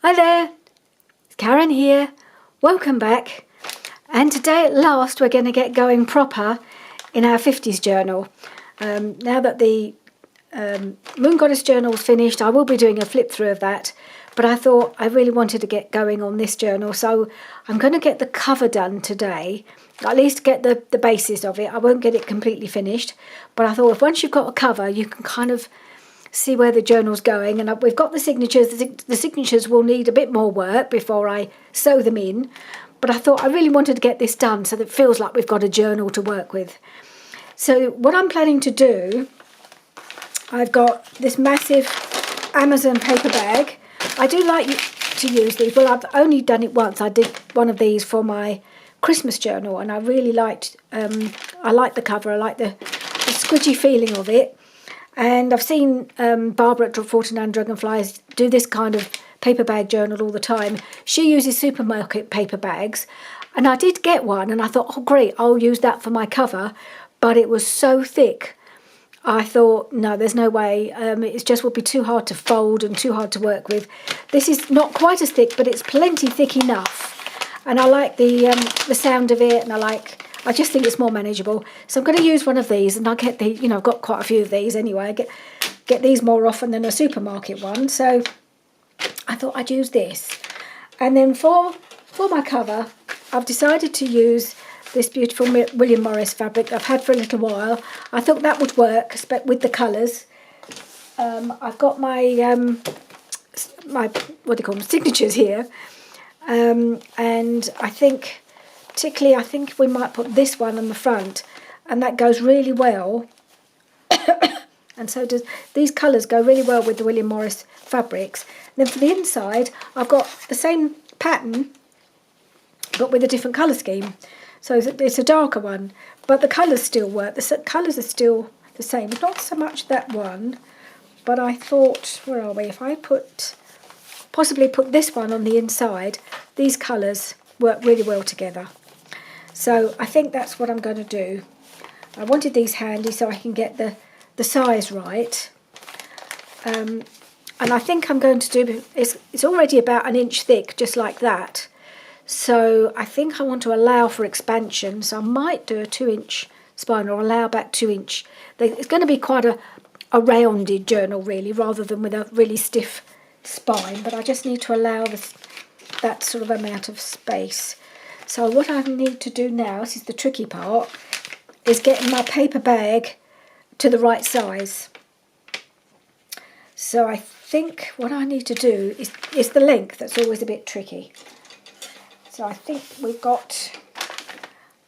Hi there, it's Karen here. Welcome back. And today at last we're going to get going proper in our 50s journal. Now that the Moon Goddess journal is finished, I will be doing a flip through of that. But I thought I really wanted to get going on this journal, so I'm going to get the cover done today. At least get the basis of it. I won't get it completely finished, but I thought if once you've got a cover, you can kind of see where the journal's going. And we've got the signatures. The signatures will need a bit more work before I sew them in, but I thought I really wanted to get this done so that it feels like we've got a journal to work with. So what I'm planning to do, I've got this massive Amazon paper bag. I do like to use these. Well, I've only done it once. I did one of these for my Christmas journal, and I really liked, I like the cover. I like the squidgy feeling of it. And I've seen Barbara at 49 Dragonflies do this kind of paper bag journal all the time. She uses supermarket paper bags, and I did get one, and I thought, oh great, I'll use that for my cover, but it was so thick. I thought, no, there's no way. It just would be too hard to fold and too hard to work with. This is not quite as thick, but it's plenty thick enough. And I like the sound of it, and I just think it's more manageable. So I'm going to use one of these, and I get the, I've got quite a few of these anyway. I get these more often than a supermarket one. So I thought I'd use this. And then for my cover, I've decided to use this beautiful William Morris fabric I've had for a little while. I thought that would work with the colours. I've got my what do you call them, signatures here, and I think particularly we might put this one on the front, and that goes really well. And so does these colours go really well with the William Morris fabrics. And then for the inside, I've got the same pattern but with a different colour scheme. So it's a darker one, but the colours still work. The colours are still the same. Not so much that one, but I thought, where are we? If I possibly put this one on the inside, these colours work really well together. So I think that's what I'm going to do. I wanted these handy so I can get the size right. And I think I'm going to do, it's already about 1 inch thick, just like that. So I think I want to allow for expansion, so I might do a 2-inch spine, or allow about 2 inch. It's going to be quite a rounded journal really, rather than with a really stiff spine, but I just need to allow that sort of amount of space. So what I need to do now, this is the tricky part, is getting my paper bag to the right size. So I think what I need to do is the length that's always a bit tricky. So I think we've got,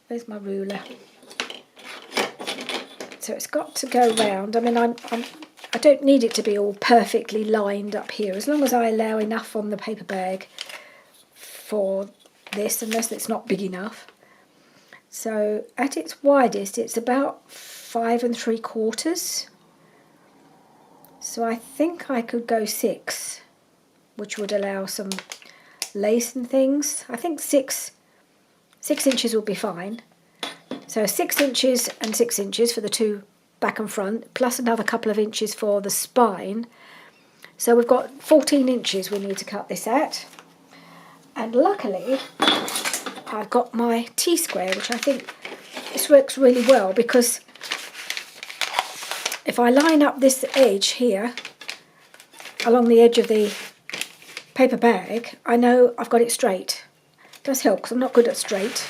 where's my ruler? So it's got to go round. I mean, I don't need it to be all perfectly lined up here, as long as I allow enough on the paper bag for this, unless it's not big enough. So at its widest, it's about 5 3/4. So I think I could go 6, which would allow some lace and things. I think 6 inches will be fine. So 6 inches and 6 inches for the two back and front, plus another couple of inches for the spine. So we've got 14 inches we need to cut this at. And luckily I've got my T-square, which I think this works really well, because if I line up this edge here along the edge of the paper bag, I know I've got it straight. It does help, because I'm not good at straight.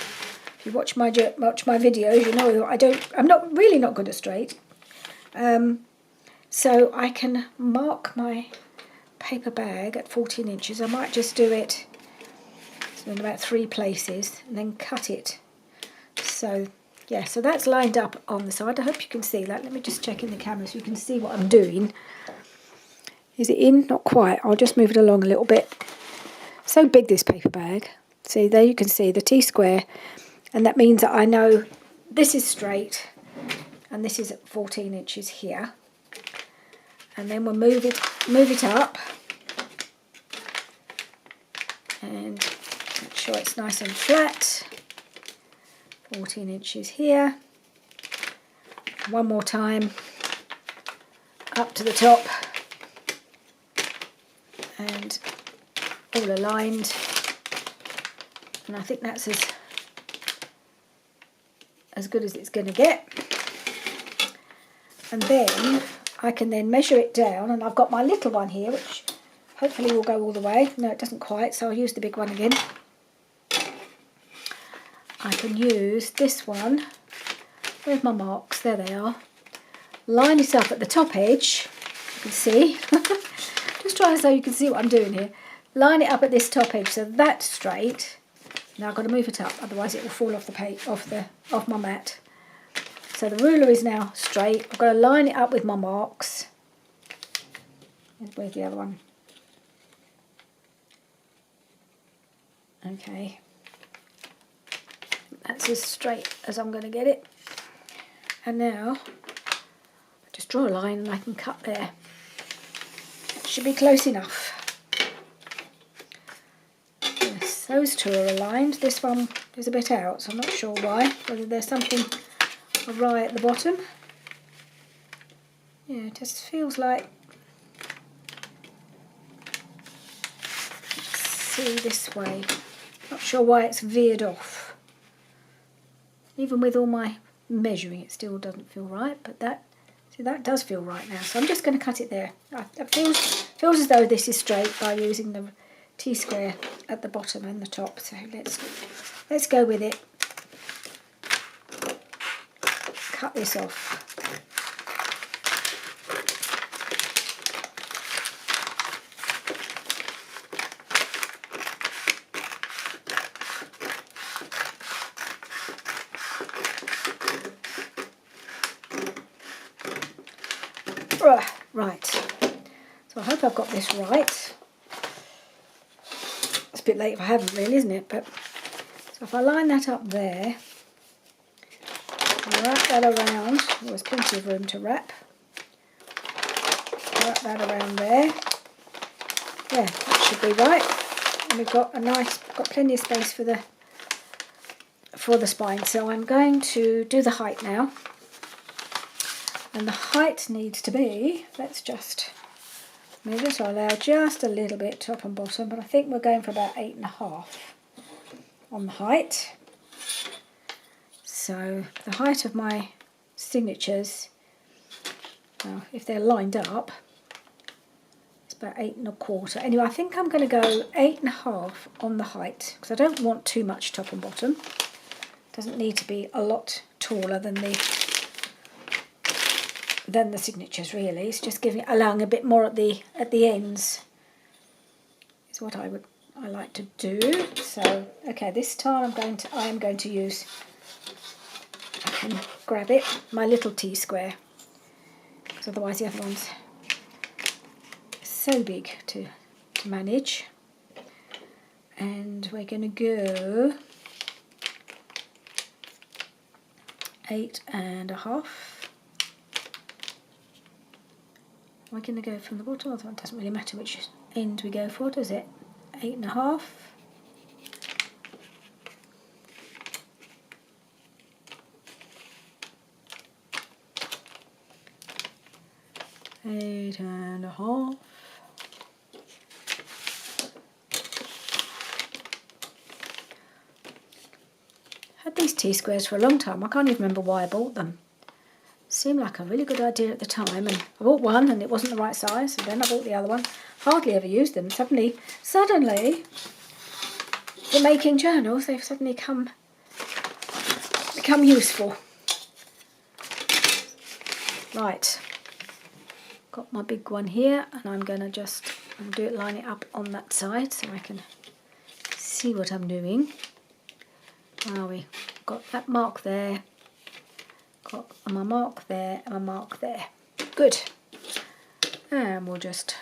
If you watch my videos, you know I'm really not good at straight. So I can mark my paper bag at 14 inches. I might just do it in about 3 places and then cut it. So yeah, so that's lined up on the side. I hope you can see that. Let me just check in the camera so you can see what I'm doing. Is it in? Not quite. I'll just move it along a little bit. So big, this paper bag. See, there you can see the T-square, and that means that I know this is straight and this is at 14 inches here. And then we'll move it up and make sure it's nice and flat. 14 inches here. One more time up to the top, and all aligned, and I think that's as good as it's going to get. And then I can then measure it down, and I've got my little one here which hopefully will go all the way. No, it doesn't quite, so I'll use the big one again. I can use this one. Where's my marks? There they are. Line it up at the top edge, you can see. Just trying so you can see what I'm doing here. Line it up at this top edge so that's straight. Now I've got to move it up, otherwise it will fall off the page, off my mat. So the ruler is now straight. I've got to line it up with my marks. Where's the other one? Okay. That's as straight as I'm going to get it. And now I just draw a line and I can cut there. That should be close enough. Yes, those two are aligned. This one is a bit out, so I'm not sure why. Whether there's something awry at the bottom. Yeah, it just feels like. Let's see this way. Not sure why it's veered off. Even with all my measuring, it still doesn't feel right, but that does feel right now. So I'm just going to cut it there. It feels as though this is straight by using the T-square at the bottom and the top. So let's go with it. Cut this off. Right, so I hope I've got this right. It's a bit late if I haven't really, isn't it? But so if I line that up there, wrap that around, there's plenty of room to wrap. Wrap that around there. Yeah, that should be right. And we've got plenty of space for the spine. So I'm going to do the height now. And the height needs to be, let's just measure, so I allow just a little bit top and bottom, but I think we're going for about 8.5 on the height. So the height of my signatures, well, if they're lined up, it's about 8.25. Anyway, I think I'm going to go 8.5 on the height, because I don't want too much top and bottom. It doesn't need to be a lot taller than the signatures, really. It's just allowing a bit more at the ends is what I like to do. So okay, this time I am going to use, I can grab it, my little T-square, because otherwise the other one's so big to manage. And we're going to go 8.5. We're going to go from the bottom. It doesn't really matter which end we go for, does it? 8.5. Eight and a half. Had these T-squares for a long time. I can't even remember why I bought them. Seemed like a really good idea at the time, and I bought one and it wasn't the right size, and then I bought the other one. Hardly ever used them. Suddenly, for making journals, they've suddenly become useful. Right, got my big one here, and I'm going to line it up on that side so I can see what I'm doing. Where are we? Got that mark there. Got my mark there and my mark there. Good. And we'll just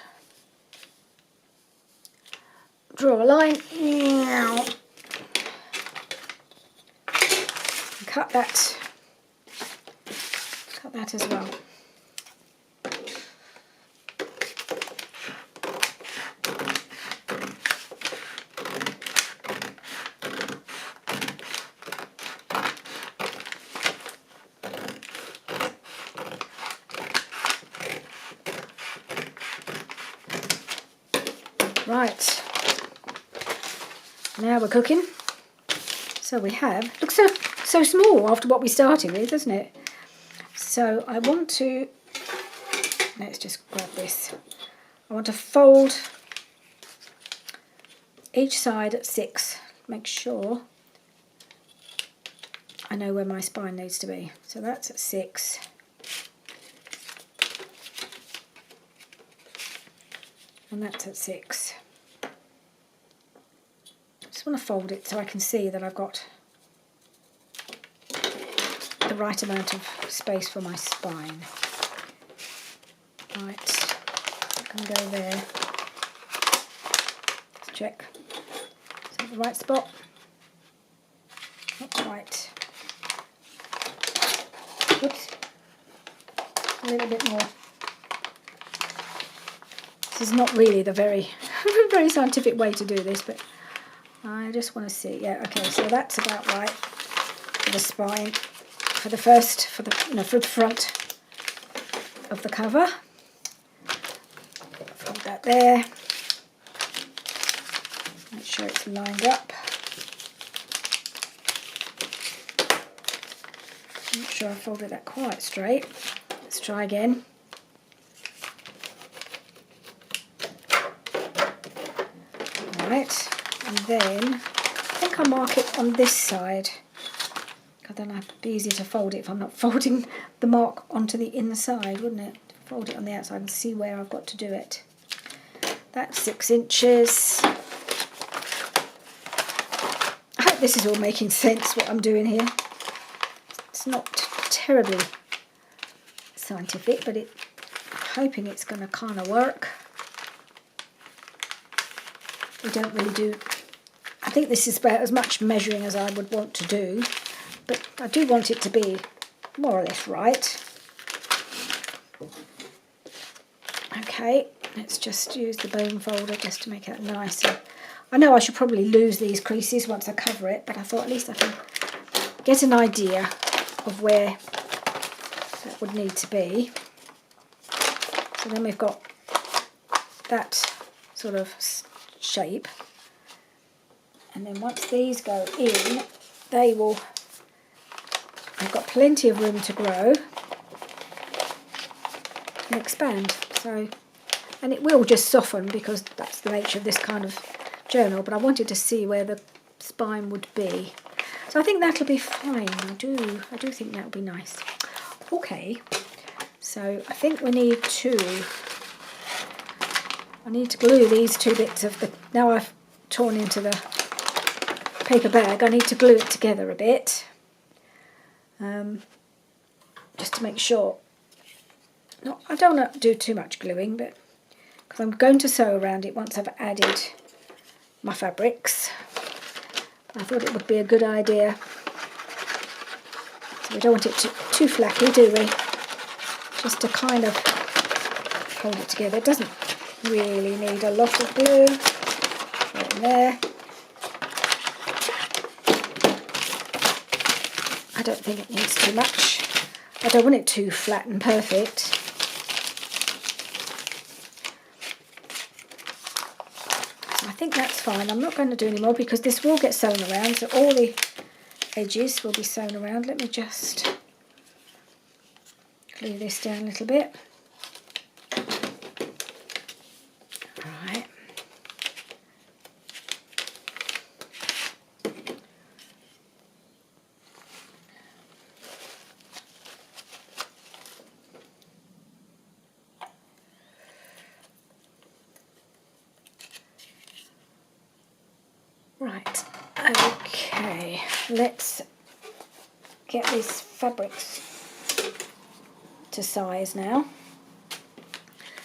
draw a line. Cut that as well. Right, Now we're cooking. So we have, looks so small after what we started with, doesn't it? So I want to, let's just grab this. I want to fold each side at 6. Make sure I know where my spine needs to be. So that's at 6. And that's at 6. I just want to fold it so I can see that I've got the right amount of space for my spine. Right, I can go there. Let's check. Is that the right spot? Not quite. Oops. A little bit more. This is not really the very scientific way to do this, but I just want to see. Yeah, okay, so that's about right for the spine, for the front of the cover. Fold that there. Make sure it's lined up. I'm not sure I folded that quite straight. Let's try again. Right, and then I think I'll mark it on this side, because then it'd be easier to fold it if I'm not folding the mark onto the inside, wouldn't it? Fold it on the outside and see where I've got to do it. That's 6 inches. I hope this is all making sense, what I'm doing here. It's not terribly scientific, but I'm hoping it's going to kind of work. We don't really do, I think this is about as much measuring as I would want to do, but I do want it to be more or less right. Okay, let's just use the bone folder just to make it nicer. I know I should probably lose these creases once I cover it, but I thought at least I can get an idea of where that would need to be. So then we've got that sort of shape, and then once these go in, they will, I've got plenty of room to grow and expand. So, and it will just soften because that's the nature of this kind of journal, but I wanted to see where the spine would be. So I think that'll be fine. I do think that'll be nice. Okay, so I think we need to, I need to glue these 2 bits of the, now I've torn into the paper bag, I need to glue it together a bit, just to make sure. No, I don't want to do too much gluing, but because I'm going to sew around it once I've added my fabrics, I thought it would be a good idea. So we don't want it too flappy, do we? Just to kind of hold it together. It doesn't really need a lot of glue. Right in there. I don't think it needs too much. I don't want it too flat and perfect. So I think that's fine. I'm not going to do any more because this will get sewn around, so all the edges will be sewn around. Let me just glue this down a little bit. Right. Right, okay, let's get these fabrics to size now.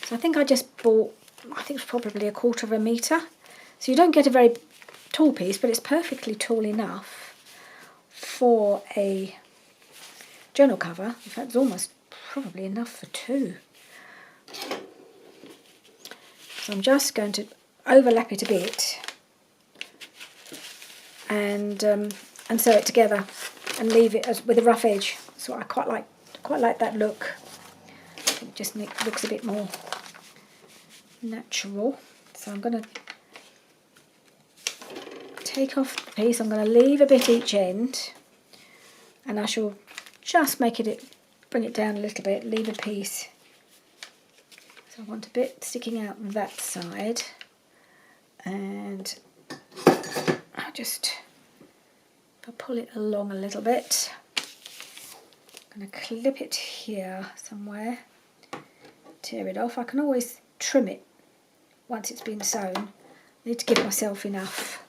So I think I just bought, I think it's probably 1/4 metre. So you don't get a very tall piece, but it's perfectly tall enough for a journal cover. In fact, it's almost probably enough for 2. So I'm just going to overlap it a bit and sew it together and leave it with a rough edge. So I quite like that look. I think it just looks a bit more natural. So I'm going to take off the piece. I'm going to leave a bit each end, and I shall just make it, bring it down a little bit, leave a piece. So I want a bit sticking out that side, and I'll just, if I pull it along a little bit, I'm going to clip it here somewhere, tear it off. I can always trim it once it's been sewn. I need to give myself enough.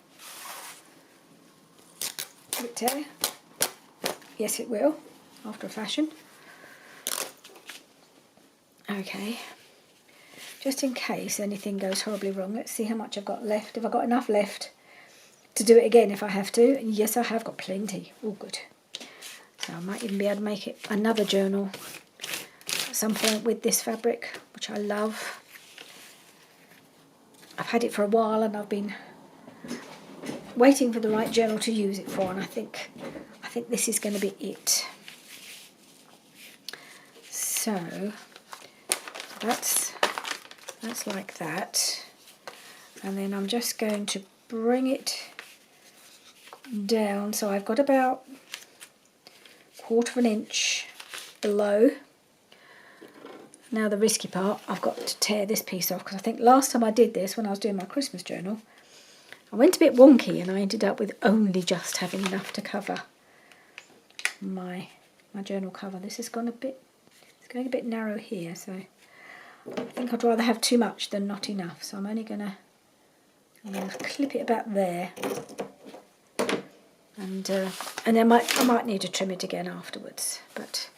Will it tear? Yes, it will, after a fashion. Okay, just in case anything goes horribly wrong, let's see how much I've got left. Have I got enough left to do it again if I have to? And yes, I have got plenty. All good. So I might even be able to make it another journal at some point with this fabric, which I love. I've had it for a while and I've been waiting for the right journal to use it for, and I think this is going to be it. So that's like that, and then I'm just going to bring it down so I've got about 1/4 inch below. Now the risky part, I've got to tear this piece off, because I think last time I did this, when I was doing my Christmas journal, I went a bit wonky and I ended up with only just having enough to cover my journal cover. This has gone a bit, it's going a bit narrow here, so I think I'd rather have too much than not enough. So I'm only going to clip it about there, and then I might need to trim it again afterwards, but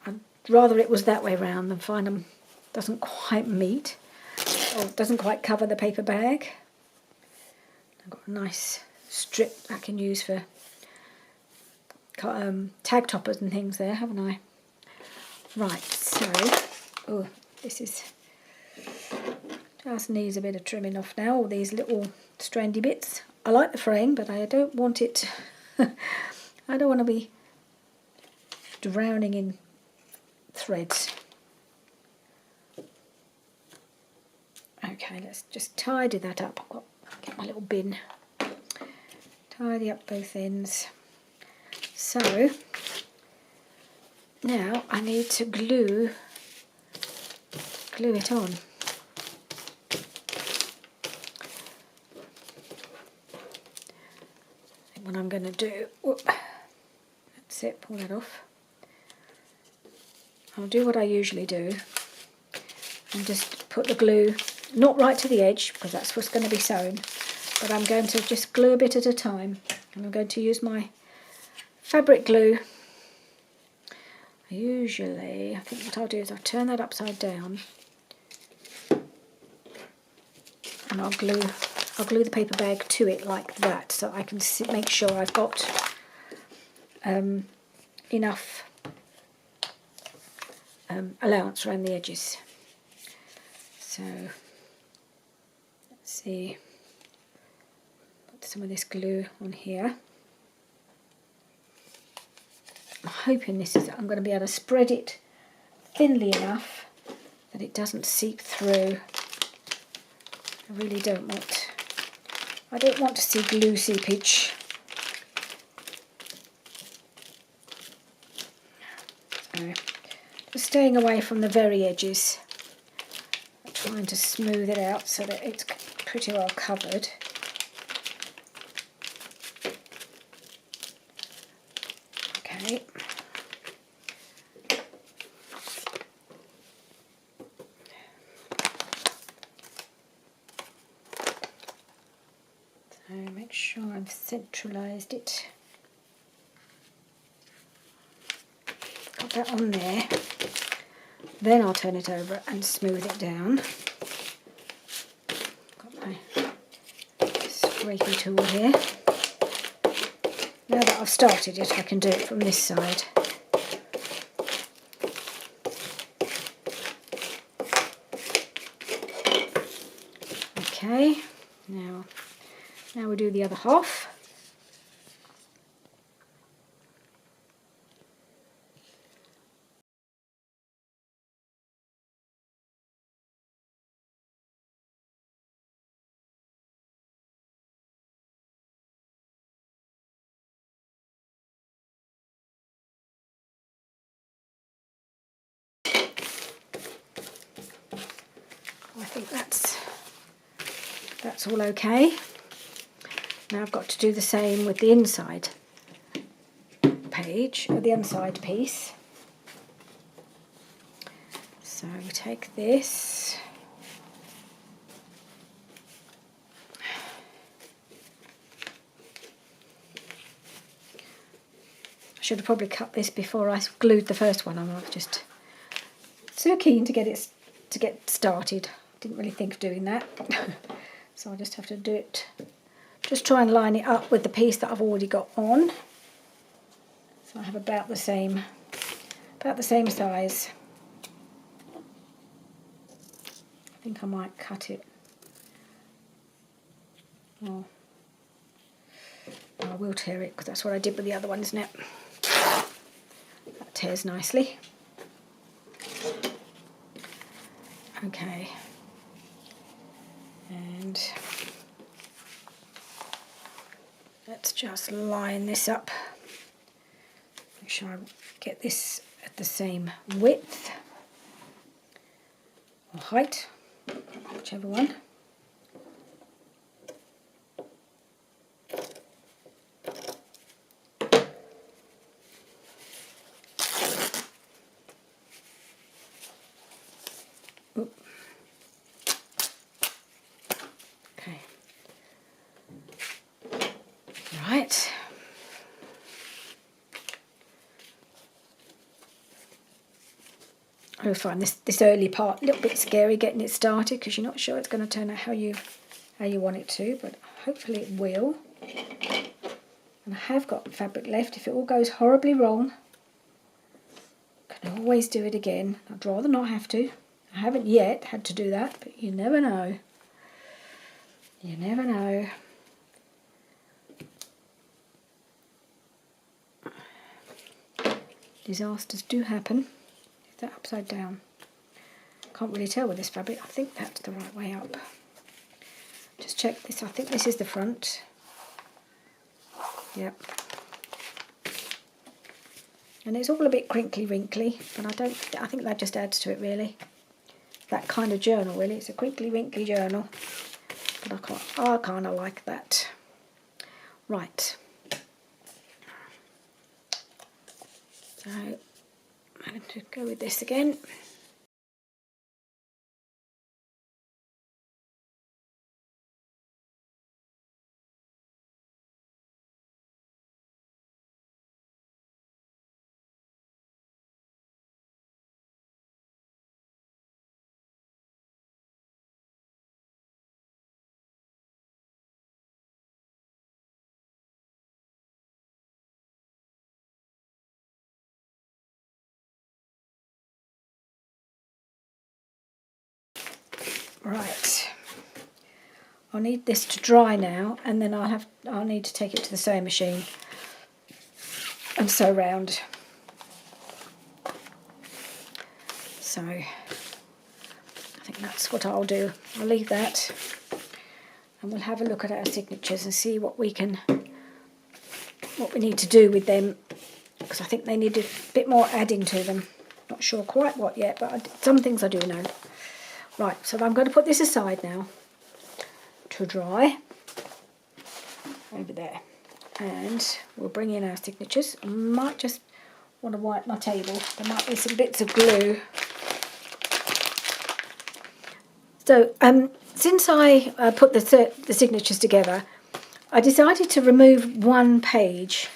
I'd rather it was that way round than find them doesn't quite meet, or doesn't quite cover the paper bag. I've got a nice strip I can use for tag toppers and things there, haven't I? Right, so, oh, this just needs a bit of trimming off now, all these little strandy bits. I like the frame, but I don't want it, I don't want to be drowning in threads. Okay, let's just tidy that up. I'll get my little bin. Tidy up both ends. So now I need to glue it on. And what I'm going to do, that's it, pull that off. I'll do what I usually do and just put the glue, not right to the edge because that's what's going to be sewn, but I'm going to just glue a bit at a time, and I'm going to use my fabric glue. I think what I'll do is I'll turn that upside down and I'll glue the paper bag to it like that, so I can make sure I've got enough allowance around the edges. So let's see, put some of this glue on here. I'm hoping I'm going to be able to spread it thinly enough that it doesn't seep through. I really don't want to see glue seepage. So, just staying away from the very edges, trying to smooth it out so that it's pretty well covered. Okay. So make sure I've centralised it. Got that on there. Then I'll turn it over and smooth it down. Got my scrapey tool here. Now that I've started it, I can do it from this side. Okay, now we'll do the other half. think that's all okay. Now I've got to do the same with the inside page, or the inside piece. So we take this, I should have probably cut this before I glued the first one on. I was just so keen to get started. Didn't really think of doing that. So I just have to do it, just try and line it up with the piece that I've already got on. So I have about the same size. I think I might cut it. Oh, I will tear it, because that's what I did with the other one, isn't it? That tears nicely. Okay. And let's just line this up. Make sure I get this at the same width or height, whichever one. Okay. Right. I find this early part a little bit scary, getting it started, because you're not sure it's going to turn out how you want it to, but hopefully it will. And I have got fabric left. If it all goes horribly wrong, I can always do it again. I'd rather not have to. I haven't yet had to do that, but you never know. You never know. Disasters do happen. Is that upside down? Can't really tell with this fabric. I think that's the right way up. Just check this. I think this is the front. Yep. And it's all a bit crinkly wrinkly, but I think that just adds to it, really. That kind of journal, really. It's a crinkly wrinkly journal. But I kind of like that. Right. So I'm going to go with this again. Right, I'll need this to dry now, and then I'll need to take it to the sewing machine and sew round. So I think that's what I'll do. I'll leave that, and we'll have a look at our signatures and see what we need to do with them, because I think they need a bit more adding to them. Not sure quite what yet, but some things I do know. Right, so I'm going to put this aside now to dry over there, and we'll bring in our signatures. I might just want to wipe my table. There might be some bits of glue. So since I put the signatures together, I decided to remove one page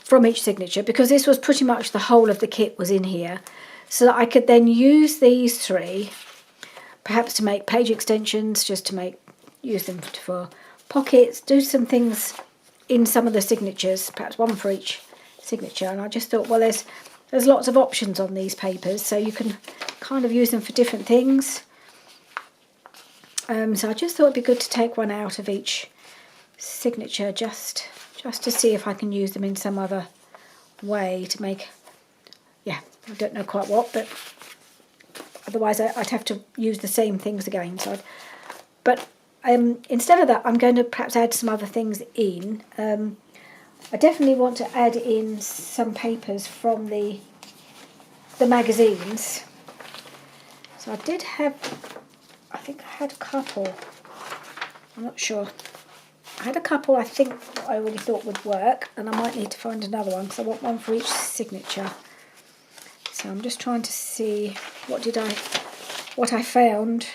from each signature, because this was pretty much the whole of the kit was in here, so that I could then use these three perhaps to make page extensions, just to use them for pockets, do some things in some of the signatures, perhaps one for each signature. And I just thought, well, there's lots of options on these papers, so you can kind of use them for different things. So I just thought it'd be good to take one out of each signature, just to see if I can use them in some other way to make, I don't know quite what, but otherwise I'd have to use the same things again. But instead of that, I'm going to perhaps add some other things in. I definitely want to add in some papers from the I think I had a couple. I'm not sure. I had a couple I think I already thought would work, and I might need to find another one because I want one for each signature. So I'm just trying to see what I found.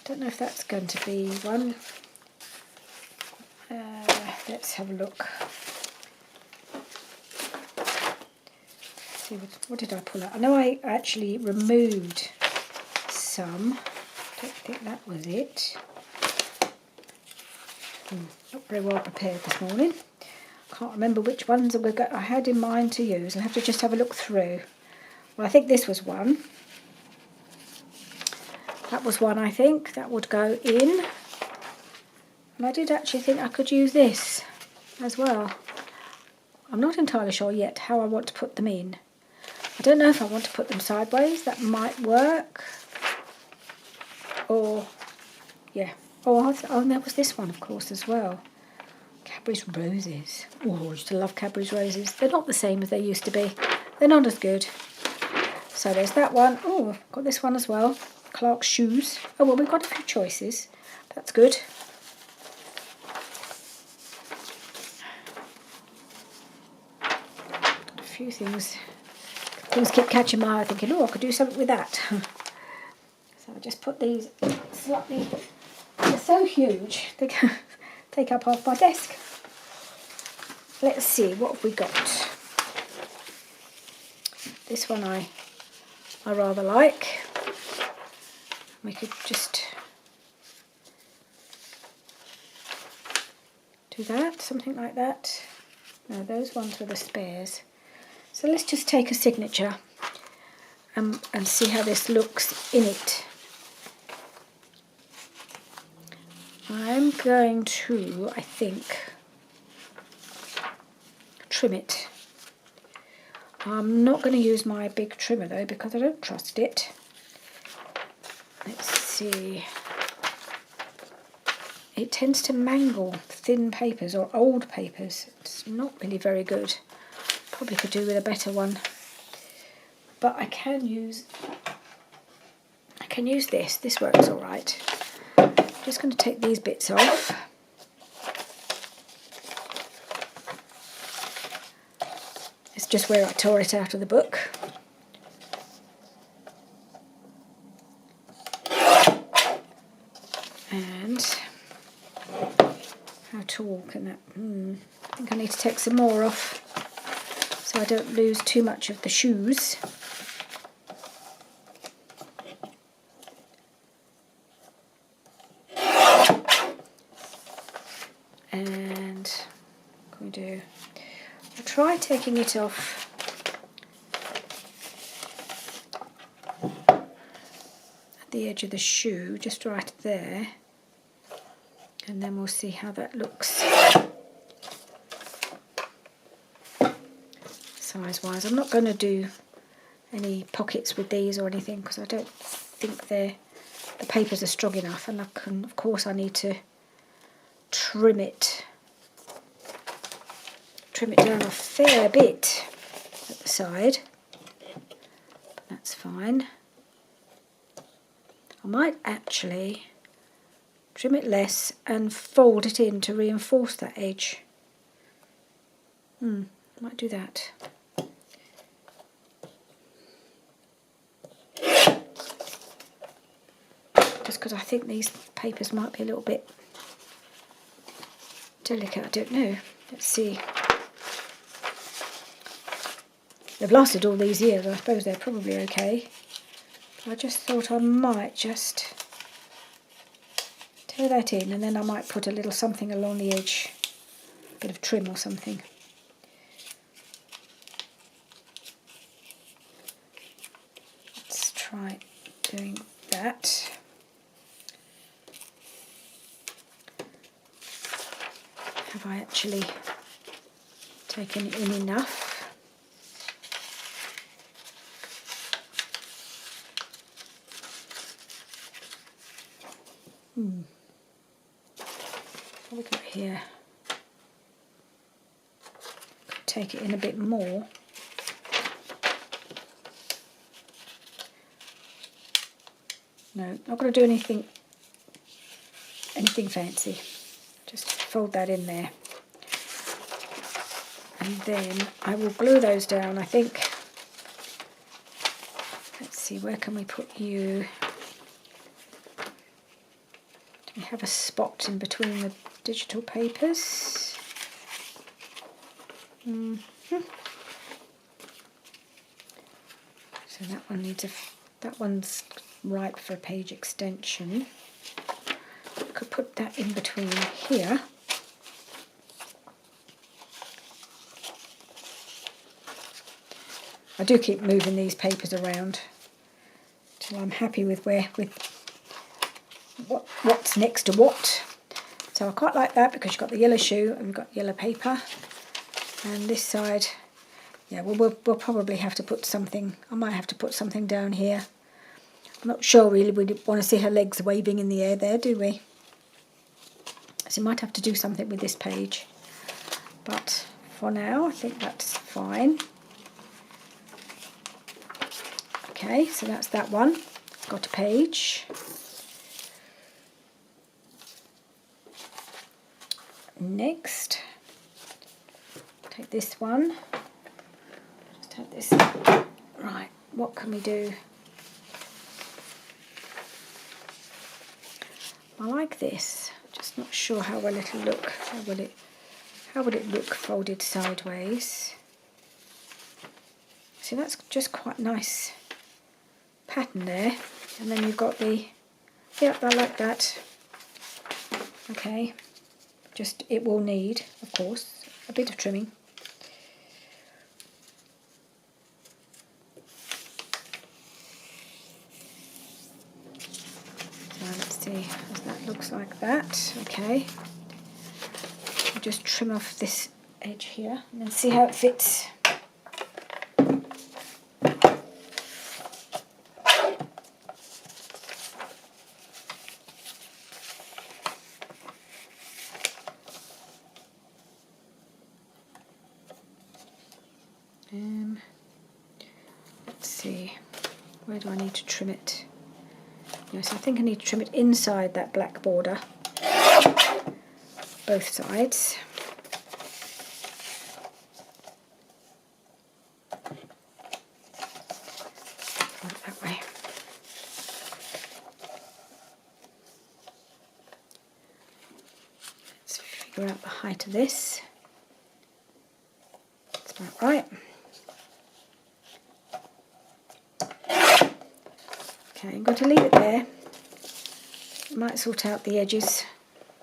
Don't know if that's going to be one. Let's have a look. See what did I pull out? I know I actually removed some. I don't think that was it. Not very well prepared this morning. Can't remember which ones I had in mind to use. I'll have to just have a look through. Well, I think this was one. That was one, I think. That would go in. And I did actually think I could use this as well. I'm not entirely sure yet how I want to put them in. I don't know if I want to put them sideways. That might work. Or, yeah. Oh, and there was this one, of course, as well. Cadbury's Roses. Oh, I used to love Cadbury's Roses. They're not the same as they used to be. They're not as good. So there's that one. Oh, I've got this one as well. Clark's Shoes. Oh, well, we've got a few choices. That's good. A few things. Things keep catching my eye, thinking, oh, I could do something with that. So I just put these slightly. They're so huge, they take up half my desk. Let's see, what have we got? This one I rather like. We could just do that, something like that. No, those ones were the spares. So let's just take a signature and see how this looks in it. I'm going to, I think, trim it. I'm not going to use my big trimmer though because I don't trust it. Let's see. It tends to mangle thin papers or old papers. It's not really very good. Probably could do with a better one. But I can use this. This works all right. Just going to take these bits off. It's just where I tore it out of the book. And how tall can that? I think I need to take some more off so I don't lose too much of the shoes. And what can we do? I'll try taking it off at the edge of the shoe, just right there, and then we'll see how that looks size-wise. I'm not going to do any pockets with these or anything because I don't think the papers are strong enough, and of course I need to trim it down a fair bit at the side, but that's fine. I might actually trim it less and fold it in to reinforce that edge. I might do that. Just because I think these papers might be a little bit delicate, I don't know. Let's see. They've lasted all these years, I suppose they're probably okay. I just thought I might just tear that in, and then I might put a little something along the edge, a bit of trim or something. Let's try doing that. Have I actually taken it in enough? What have we got here? Could take it in a bit more. No, not going to do anything fancy. Just fold that in there. And then I will glue those down, I think. Let's see, where can we put you? Do we have a spot in between the digital papers? So that one's ripe for a page extension. I could put that in between here. I do keep moving these papers around till I'm happy with what's next to what. So I quite like that because you've got the yellow shoe and we've got yellow paper. And this side, yeah, we'll probably have to put something. I might have to put something down here. I'm not sure really we want to see her legs waving in the air there, do we? So you might have to do something with this page. But for now, I think that's fine. Okay, so that's that one. It's got a page. Next, take this one. Just have this. Right, what can we do? I like this. Just not sure how well it'll look. How would it look folded sideways? So that's just quite nice pattern there. And then you've got the, yeah, I like that. Okay, just it will need, of course, a bit of trimming. So let's see, that looks like that. Okay, I'll just trim off this edge here and then see how it fits. Let's see, where do I need to trim it? Yes, I think I need to trim it inside that black border, both sides. Right, that way. Let's figure out the height of this. That's about right. Okay, I'm going to leave it there. Might sort out the edges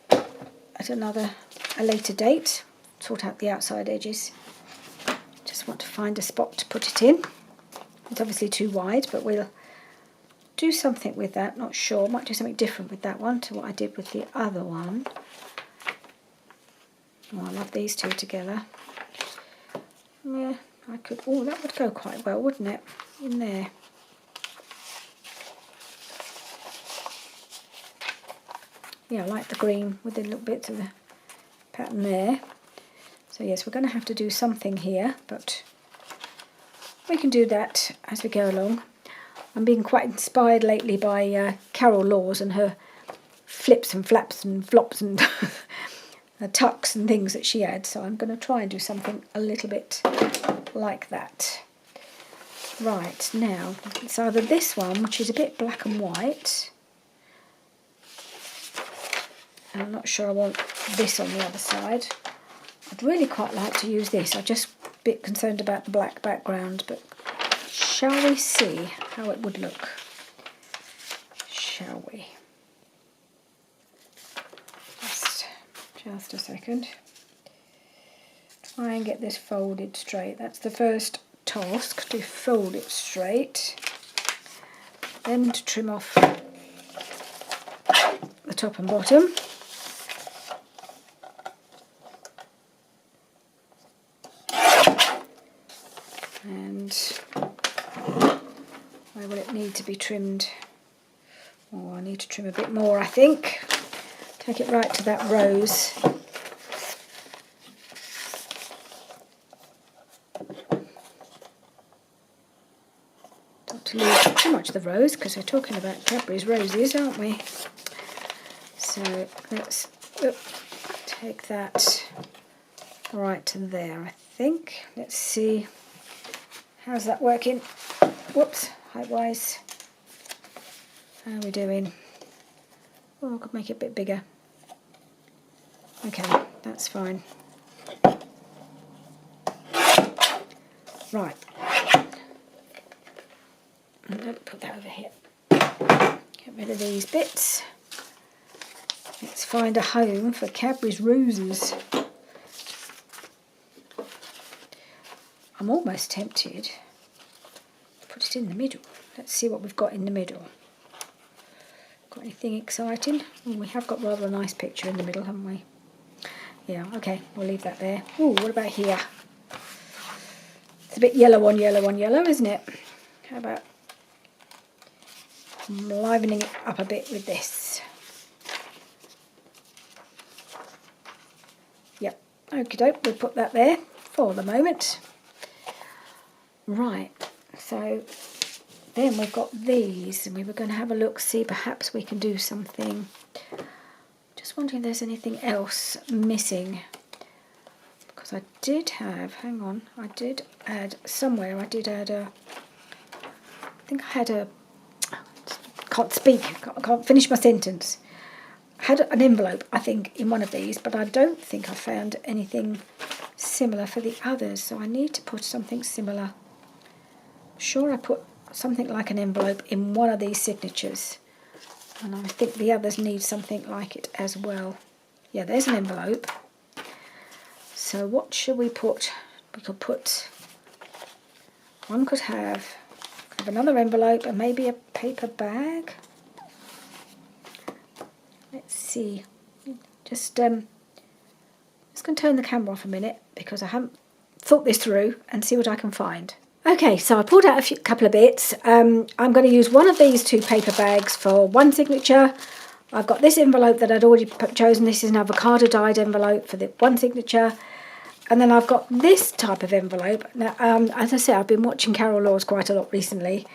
at a later date. Sort out the outside edges. Just want to find a spot to put it in. It's obviously too wide, but we'll do something with that. Not sure. Might do something different with that one to what I did with the other one. Oh, I love these two together. Yeah, I could. Oh, that would go quite well, wouldn't it? In there. Yeah, I like the green with the little bits of the pattern there. So yes, we're going to have to do something here, but we can do that as we go along. I'm being quite inspired lately by Carol Laws and her flips and flaps and flops and tucks and things that she adds. So I'm going to try and do something a little bit like that. Right, now it's either this one, which is a bit black and white. And I'm not sure I want this on the other side. I'd really quite like to use this. I'm just a bit concerned about the black background, but shall we see how it would look? Shall we? Just a second. Try and get this folded straight. That's the first task, to fold it straight. Then to trim off the top and bottom. And where will it need to be trimmed? Oh, I need to trim a bit more, I think. Take it right to that rose. Not to leave too much much the rose, because we're talking about Cadbury's roses, aren't we? So let's take that right to there, I think. Let's see. How's that working? Whoops, height-wise. How are we doing? Oh, I could make it a bit bigger. Okay, that's fine. Right. And let's put that over here. Get rid of these bits. Let's find a home for Cadbury's roses. I'm almost tempted to put it in the middle. Let's see what we've got in the middle. Got anything exciting? Oh, we have got rather a nice picture in the middle, haven't we? Yeah, okay, we'll leave that there. Oh, what about here? It's a bit yellow on yellow on yellow, isn't it? How about livening it up a bit with this? Yep, okie doke, we'll put that there for the moment. Right, so then we've got these, and we were going to have a look, see perhaps we can do something. Just wondering if there's anything else missing. Because I did have, hang on, I did add somewhere, I think I had a, can't speak, I can't finish my sentence. I had an envelope, I think, in one of these, but I don't think I found anything similar for the others, so I need to put something similar. I'm sure I put something like an envelope in one of these signatures, and I think the others need something like it as well. Yeah, there's an envelope. So what should we put? We could put, one could have another envelope and maybe a paper bag. Let's see. Just going to turn the camera off a minute because I haven't thought this through and see what I can find. Okay, so I pulled out a couple of bits. I'm going to use one of these two paper bags for one signature. I've got this envelope that I'd already chosen. This is an avocado dyed envelope for the one signature. And then I've got this type of envelope. Now, as I say, I've been watching Carol Laws quite a lot recently.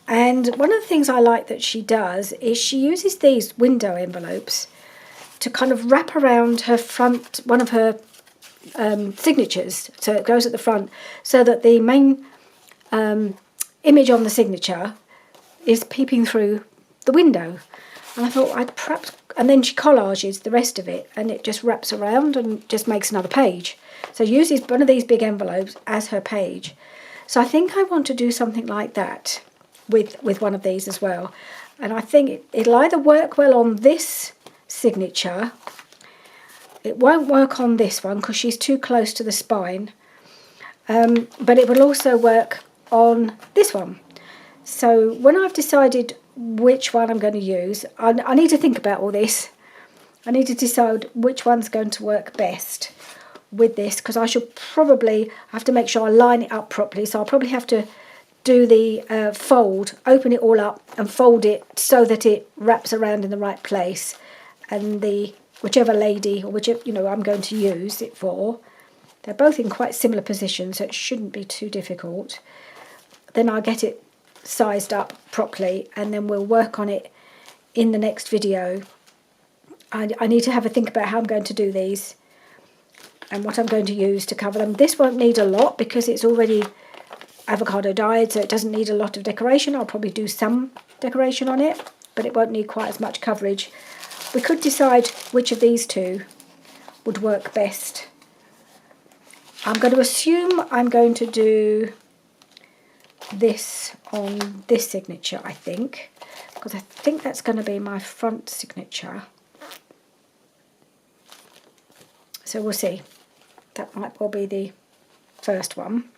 And one of the things I like that she does is she uses these window envelopes to kind of wrap around her front, one of her signatures. So it goes at the front so that the main image on the signature is peeping through the window. And I thought I'd perhaps, and then she collages the rest of it and it just wraps around and just makes another page. So uses one of these big envelopes as her page. So I think I want to do something like that with one of these as well. And I think it'll either work well on this signature. It won't work on this one because she's too close to the spine. But it will also work on this one. So when I've decided which one I'm going to use, I need to think about all this. I need to decide which one's going to work best with this, because I should probably have to make sure I line it up properly. So I'll probably have to do the fold, open it all up and fold it so that it wraps around in the right place. And the whichever lady or whichever, I'm going to use it for, they're both in quite similar positions, so it shouldn't be too difficult. Then I'll get it sized up properly and then we'll work on it in the next video. I need to have a think about how I'm going to do these and what I'm going to use to cover them. This won't need a lot because it's already avocado dyed, so it doesn't need a lot of decoration. I'll probably do some decoration on it, but it won't need quite as much coverage. We could decide which of these two would work best. I'm going to assume I'm going to do this on this signature, I think, because I think that's going to be my front signature. So we'll see. That might well be the first one.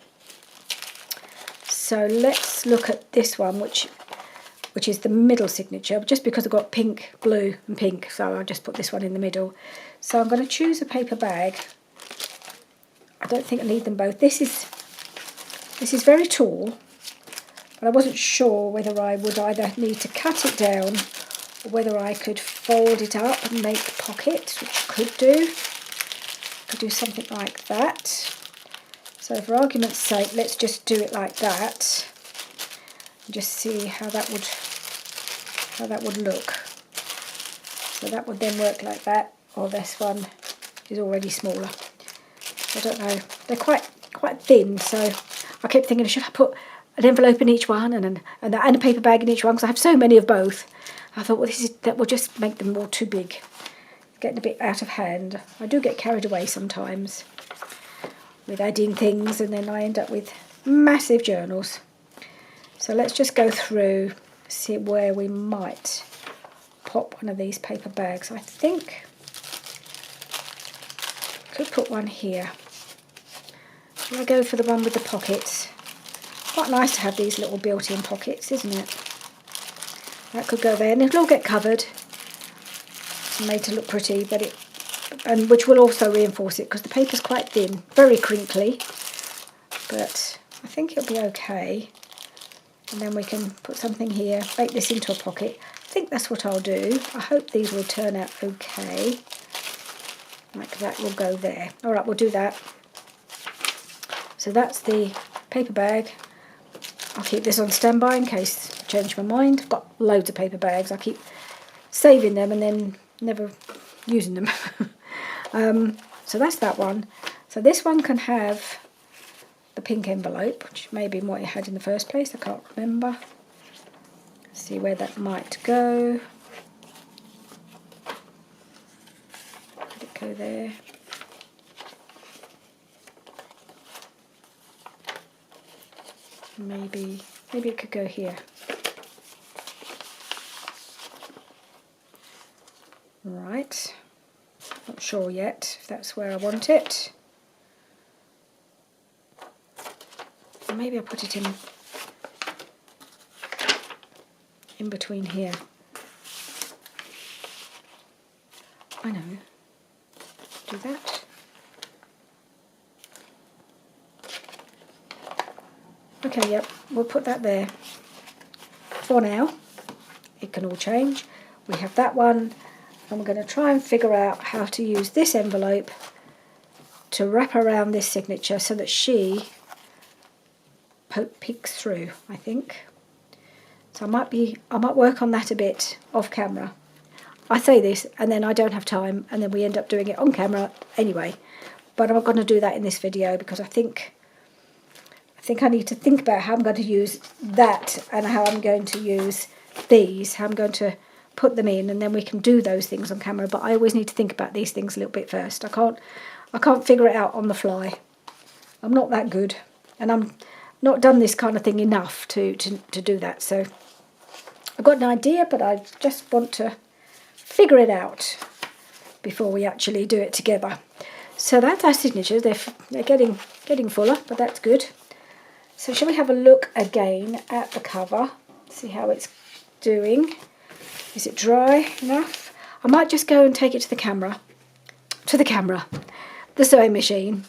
So let's look at this one, which is the middle signature, just because I've got pink, blue and pink, so I'll just put this one in the middle. So I'm going to choose a paper bag. I don't think I need them both. This is very tall, but I wasn't sure whether I would either need to cut it down or whether I could fold it up and make pockets, which I could do. Could do something like that. So for argument's sake, let's just do it like that. just see how that would look. So that would then work like that, or this one is already smaller. I don't know. They're quite thin, so I kept thinking, should I put an envelope in each one and a paper bag in each one, because I have so many of both. I thought, well, that will just make them all too big. Getting a bit out of hand. I do get carried away sometimes with adding things, and then I end up with massive journals. So let's just go through, see where we might pop one of these paper bags. I think I could put one here. Shall I go for the one with the pockets? Quite nice to have these little built-in pockets, isn't it? That could go there, and it'll all get covered. It's made to look pretty, but which will also reinforce it, because the paper's quite thin, very crinkly, but I think it'll be okay. And then we can put something here, make this into a pocket. I think that's what I'll do. I hope these will turn out okay. Like that will go there. All right, we'll do that. So that's the paper bag. I'll keep this on standby in case I change my mind. I've got loads of paper bags. I keep saving them and then never using them. So that's that one. So this one can have the pink envelope, which may be what it had in the first place. I can't remember. Let's see where that might go. Did it go there? Maybe it could go here. Right. Not sure yet if that's where I want it. Or maybe I'll put it in between here. I know. Do that. Okay, yep, we'll put that there. For now, it can all change. We have that one, and we're going to try and figure out how to use this envelope to wrap around this signature so that she peeks through, I think. So I might work on that a bit off camera. I say this and then I don't have time, and then we end up doing it on camera anyway. But I'm not going to do that in this video, because I think I need to think about how I'm going to use that and how I'm going to use these, how I'm going to put them in, and then we can do those things on camera. But I always need to think about these things a little bit first. I can't figure it out on the fly. I'm not that good, and I'm not done this kind of thing enough to do that. So I've got an idea, but I just want to figure it out before we actually do it together. So that's our signatures. They're getting fuller, but that's good. So shall we have a look again at the cover, see how it's doing? Is it dry enough? I might just go and take it to the sewing machine,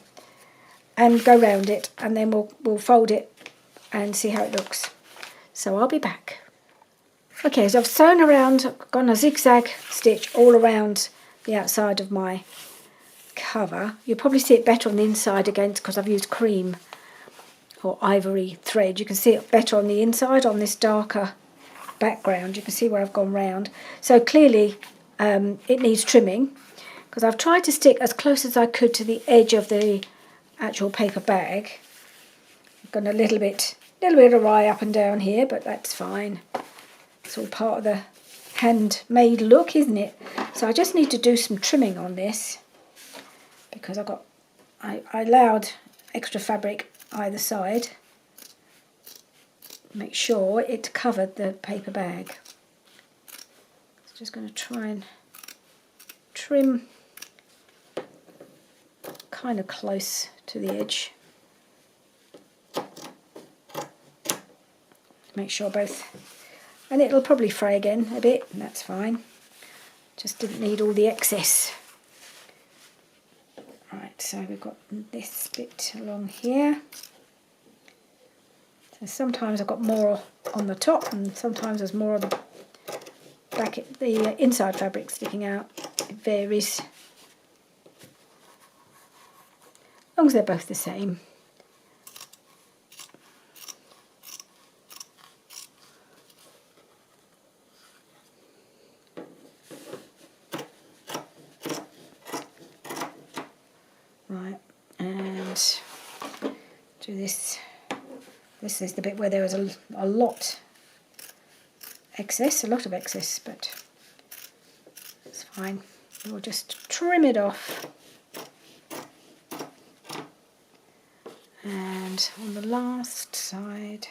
and go round it, and then we'll fold it and see how it looks. So I'll be back. Okay, so I've sewn around, gone a zigzag stitch all around the outside of my cover. You'll probably see it better on the inside again, because I've used cream or ivory thread. You can see it better on the inside on this darker background. You can see where I've gone round. So clearly it needs trimming, because I've tried to stick as close as I could to the edge of the actual paper bag. I've gone a little bit awry up and down here, but that's fine. It's all part of the handmade look, isn't it? So I just need to do some trimming on this, because I allowed extra fabric either side. Make sure it covered the paper bag. So just going to try and trim kind of close to the edge. Make sure both, and it'll probably fray again a bit, and that's fine. Just didn't need all the excess. Right, so we've got this bit along here. So sometimes I've got more on the top, and sometimes there's more on the back, the inside fabric sticking out. It varies. As long as they're both the same. and do this. This is the bit where there was a lot of excess, but it's fine. We'll just trim it off. And on the last side,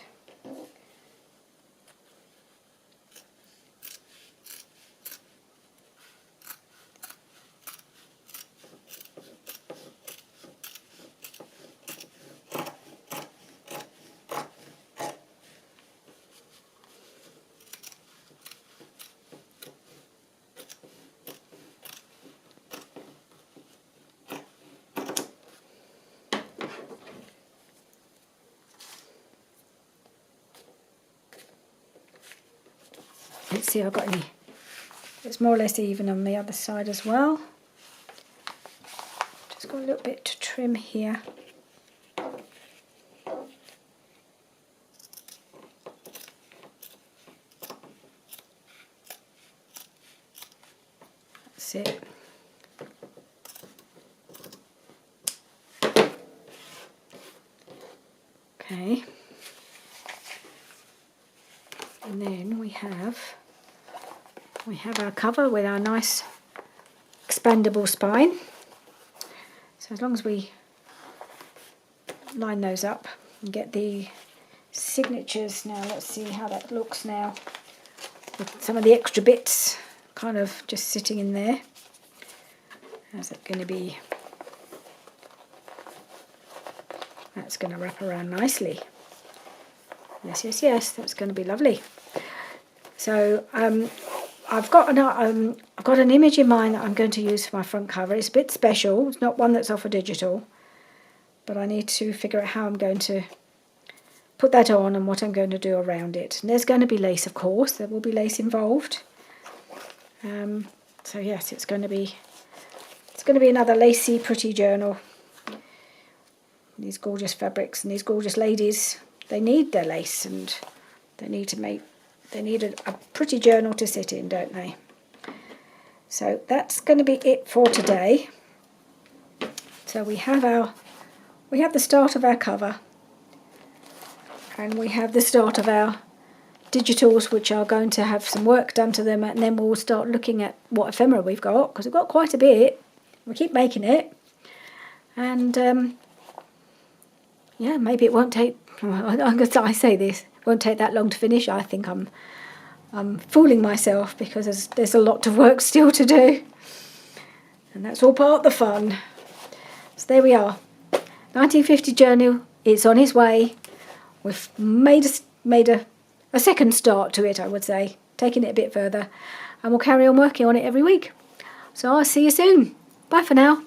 let's see, I've got any. It's more or less even on the other side as well. Just got a little bit to trim here. That's it. Okay. And then we have our cover with our nice expandable spine. So as long as we line those up and get the signatures now, let's see how that looks now with some of the extra bits kind of just sitting in there. How's it going to be? That's going to wrap around nicely. Yes, yes, yes, that's going to be lovely. So I've got an image in mind that I'm going to use for my front cover. It's a bit special. It's not one that's off of digital, but I need to figure out how I'm going to put that on and what I'm going to do around it. And there's going to be lace, of course. There will be lace involved. So yes, it's going to be another lacy, pretty journal. These gorgeous fabrics and these gorgeous ladies, they need their lace, and they need a pretty journal to sit in, don't they? So that's going to be it for today. So we have the start of our cover, and we have the start of our digitals, which are going to have some work done to them, and then we'll start looking at what ephemera we've got, because we've got quite a bit. We keep making it, and yeah, maybe it won't take. I say this, it won't take that long to finish. I think I'm fooling myself, because there's a lot of work still to do, and that's all part of the fun. So there we are. 1950 journal. It's on its way. We've made a second start to it, I would say, taking it a bit further, and we'll carry on working on it every week. So I'll see you soon. Bye for now.